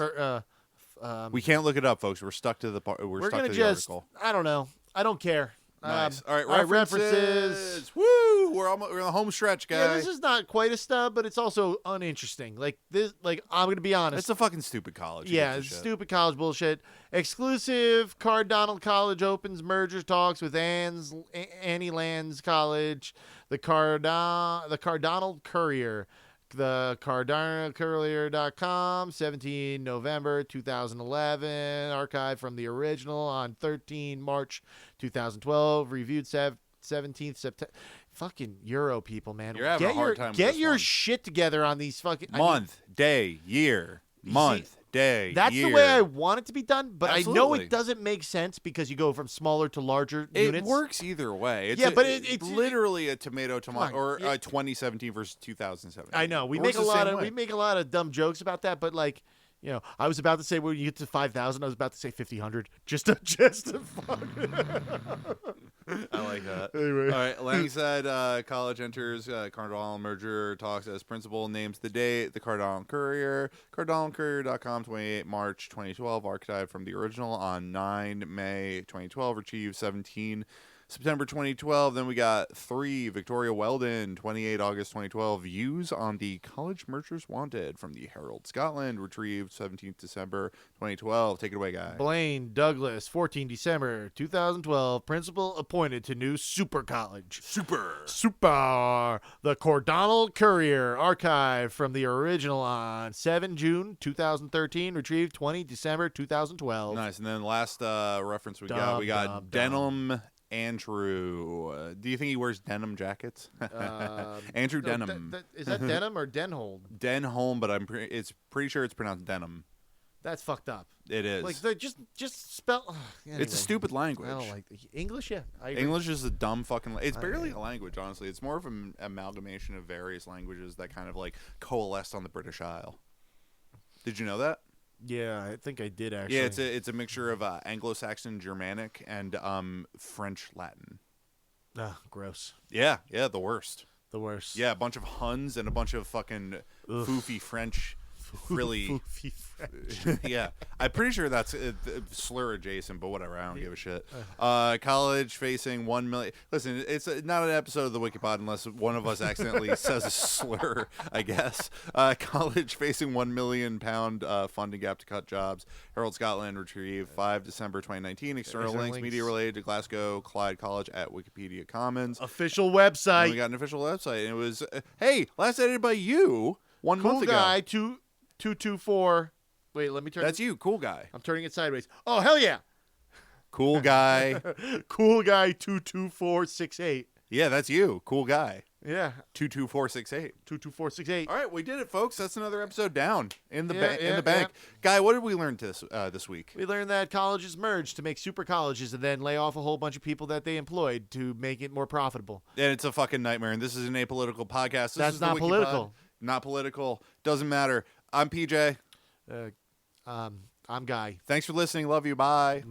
We can't look it up, folks. We're stuck to the article. I don't know. I don't care. Nice. All right, references. Woo! We're in the home stretch, guys. Yeah, this is not quite a stub, but it's also uninteresting. I'm gonna be honest. It's a fucking stupid college. Yeah, it's stupid college bullshit. Exclusive. Cardinal College opens merger talks with Annie Lands College. The Cardinal Courier. The CardinalCourier.com, 17 November 2011. Archived from the original on 13 March 2012. Reviewed 17th September. Fucking Euro people, man. You're having a hard time with Get this your one. shit together on these fucking... Day, year. That's year. the way I want it to be done, but Absolutely. I know it doesn't make sense because you go from smaller to larger units. It works either way. It's literally a tomato or 2017 versus 2017. I know we make a lot of dumb jokes about that, but I was about to say when you get to 5,000, I was about to say 1,500 just to fuck. I like that. Anyway. All right, Lang said college enters Cardinal merger talks as principal, names the date, the Cardinal Courier, CardinalCourier.com, 28 March 2012, archived from the original on 9 May 2012, retrieved 17 September 2012. Then we got 3 Victoria Weldon, 28 August 2012, views on the college mergers wanted from the Herald Scotland, retrieved 17th December 2012. Take it away, guy. Blaine Douglas, 14 December 2012, principal appointed to new super college. Super. The Cardinal Courier, archived from the original on 7 June 2013, retrieved 20 December 2012. Nice. And then last reference we got Denim Andrew. Do you think he wears denim jackets? Andrew Denham. Is that Denham or Denholm? Denholm, but it's pretty sure it's pronounced Denham. That's fucked up. It is. Like just spell. Anyway, it's a stupid language. I don't like English. Yeah, English is a dumb fucking. It's barely a language, honestly. It's more of an amalgamation of various languages that kind of like coalesced on the British Isle. Did you know that? Yeah, I think I did actually. Yeah, it's a mixture of Anglo-Saxon, Germanic, and French Latin. Ah, gross. Yeah, the worst. The worst. Yeah, a bunch of Huns and a bunch of fucking foofy French. Really, foofy French. Yeah, I'm pretty sure that's slur adjacent, but whatever. I don't give a shit. College facing 1 million. Listen, it's not an episode of the Wikipod unless one of us accidentally says a slur. I guess. College facing £1 million funding gap to cut jobs. Herald Scotland retrieve 5 December 2019. External links media related to Glasgow Clyde College at Wikipedia Commons. Official website. And we got an official website. And it was hey, last edited by you 1 month ago. Cool guy 224. Wait, let me turn. That's you, cool guy. I'm turning it sideways. Oh hell yeah. Cool guy. Cool guy 22468. Yeah, that's you. Cool guy. Yeah. 22468. 22468. All right, we did it, folks. That's another episode down in the bank. Yeah. Guy, what did we learn this week? We learned that colleges merged to make super colleges and then lay off a whole bunch of people that they employed to make it more profitable. And it's a fucking nightmare. And this is an apolitical podcast. That's not political. Not political. Doesn't matter. I'm PJ. I'm Guy. Thanks for listening. Love you. Bye.